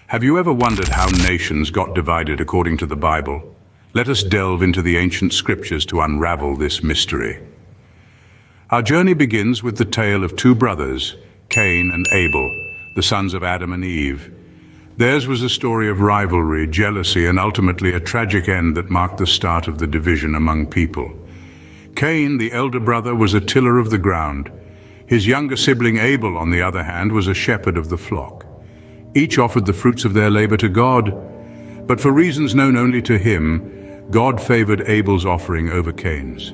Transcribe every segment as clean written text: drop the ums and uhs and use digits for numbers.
Have you ever wondered how nations got divided according to the Bible? Let us delve into the ancient scriptures to unravel this mystery. Our journey begins with the tale of two brothers, Cain and Abel, the sons of Adam and Eve. Theirs was a story of rivalry, jealousy, and ultimately a tragic end that marked the start of the division among people. Cain, the elder brother, was a tiller of the ground. His younger sibling Abel, on the other hand, was a shepherd of the flock. Each offered the fruits of their labor to God, but for reasons known only to him, God favored Abel's offering over Cain's.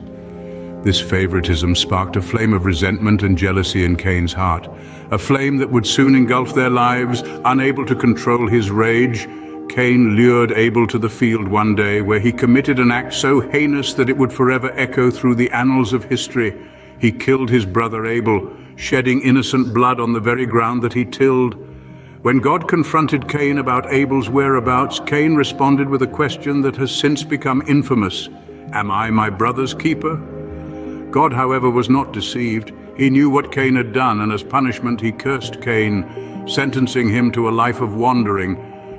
This favoritism sparked a flame of resentment and jealousy in Cain's heart, a flame that would soon engulf their lives. Unable to control his rage, Cain lured Abel to the field one day, where he committed an act so heinous that it would forever echo through the annals of history. He killed his brother Abel, shedding innocent blood on the very ground that he tilled. When God confronted Cain about Abel's whereabouts, Cain responded with a question that has since become infamous: "Am I my brother's keeper?" God, however, was not deceived. He knew what Cain had done, and as punishment he cursed Cain, sentencing him to a life of wandering.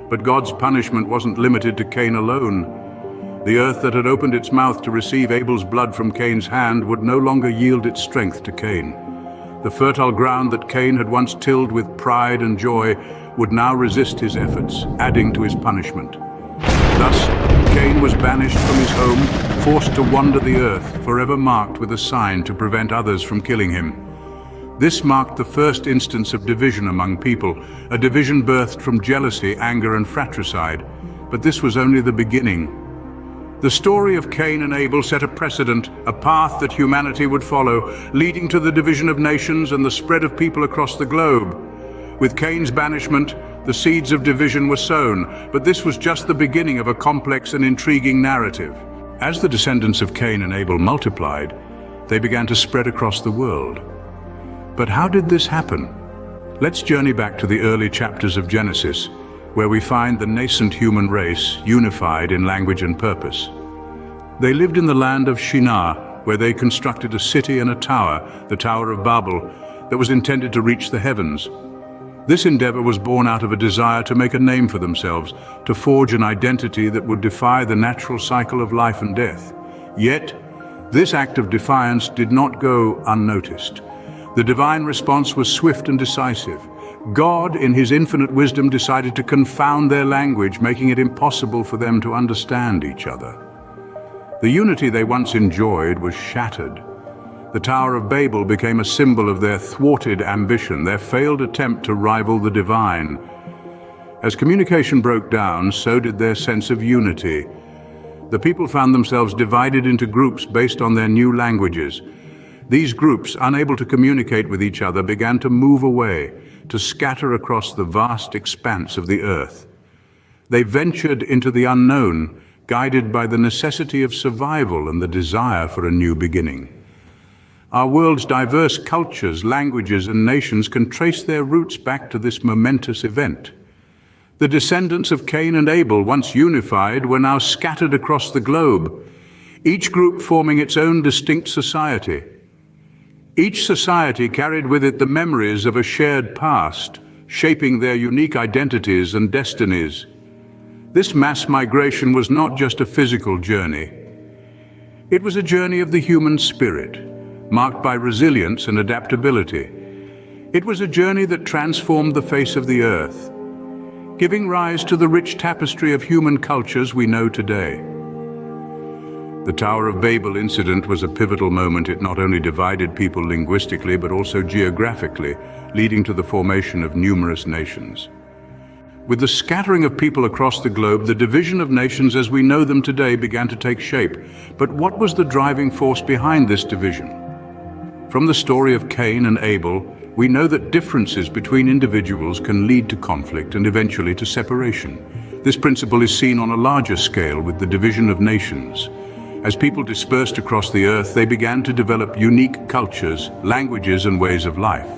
But God's punishment wasn't limited to Cain alone. The earth that had opened its mouth to receive Abel's blood from Cain's hand would no longer yield its strength to Cain. The fertile ground that Cain had once tilled with pride and joy would now resist his efforts, adding to his punishment. Thus, Cain was banished from his home, forced to wander the earth, forever marked with a sign to prevent others from killing him. This marked the first instance of division among people, a division birthed from jealousy, anger, and fratricide. But this was only the beginning. The story of Cain and Abel set a precedent, a path that humanity would follow, leading to the division of nations and the spread of people across the globe. With Cain's banishment, the seeds of division were sown, but this was just the beginning of a complex and intriguing narrative. As the descendants of Cain and Abel multiplied, they began to spread across the world. But how did this happen? Let's journey back to the early chapters of Genesis, where we find the nascent human race unified in language and purpose. They lived in the land of Shinar, where they constructed a city and a tower, the Tower of Babel, that was intended to reach the heavens. This endeavor was born out of a desire to make a name for themselves, to forge an identity that would defy the natural cycle of life and death. Yet, this act of defiance did not go unnoticed. The divine response was swift and decisive. God, in his infinite wisdom, decided to confound their language, making it impossible for them to understand each other. The unity they once enjoyed was shattered. The Tower of Babel became a symbol of their thwarted ambition, their failed attempt to rival the divine. As communication broke down, so did their sense of unity. The people found themselves divided into groups based on their new languages. These groups, unable to communicate with each other, began to move away, to scatter across the vast expanse of the earth. They ventured into the unknown, guided by the necessity of survival and the desire for a new beginning. Our world's diverse cultures, languages, and nations can trace their roots back to this momentous event. The descendants of Cain and Abel, once unified, were now scattered across the globe, each group forming its own distinct society. Each society carried with it the memories of a shared past, shaping their unique identities and destinies. This mass migration was not just a physical journey. It was a journey of the human spirit, marked by resilience and adaptability. It was a journey that transformed the face of the earth, giving rise to the rich tapestry of human cultures we know today. The Tower of Babel incident was a pivotal moment. It not only divided people linguistically, but also geographically, leading to the formation of numerous nations. With the scattering of people across the globe, the division of nations as we know them today began to take shape. But what was the driving force behind this division? From the story of Cain and Abel, we know that differences between individuals can lead to conflict and eventually to separation. This principle is seen on a larger scale with the division of nations. As people dispersed across the earth, they began to develop unique cultures, languages, and ways of life.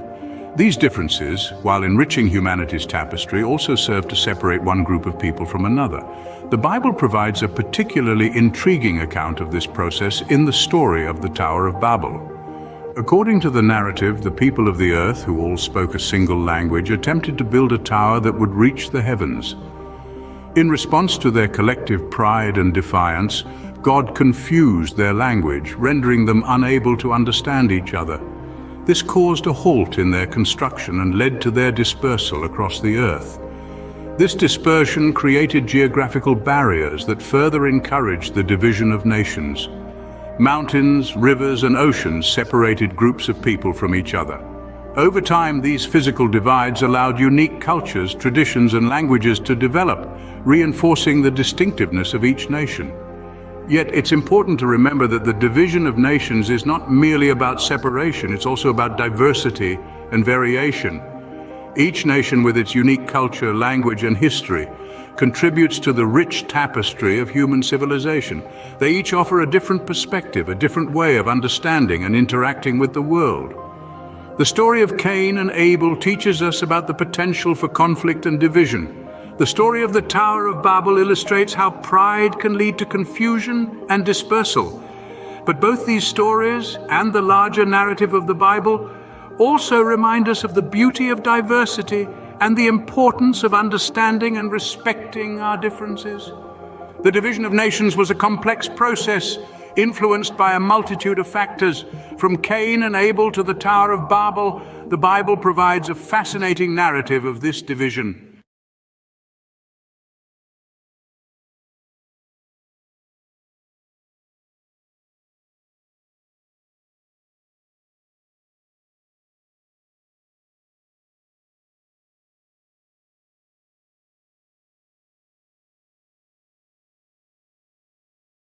These differences, while enriching humanity's tapestry, also serve to separate one group of people from another. The Bible provides a particularly intriguing account of this process in the story of the Tower of Babel. According to the narrative, the people of the earth, who all spoke a single language, attempted to build a tower that would reach the heavens. In response to their collective pride and defiance, God confused their language, rendering them unable to understand each other. This caused a halt in their construction and led to their dispersal across the earth. This dispersion created geographical barriers that further encouraged the division of nations. Mountains, rivers, and oceans separated groups of people from each other. Over time, these physical divides allowed unique cultures, traditions, and languages to develop, reinforcing the distinctiveness of each nation. Yet it's important to remember that the division of nations is not merely about separation, it's also about diversity and variation. Each nation, with its unique culture, language, and history, contributes to the rich tapestry of human civilization. They each offer a different perspective, a different way of understanding and interacting with the world. The story of Cain and Abel teaches us about the potential for conflict and division. The story of the Tower of Babel illustrates how pride can lead to confusion and dispersal. But both these stories and the larger narrative of the Bible also remind us of the beauty of diversity and the importance of understanding and respecting our differences. The division of nations was a complex process influenced by a multitude of factors. From Cain and Abel to the Tower of Babel, the Bible provides a fascinating narrative of this division.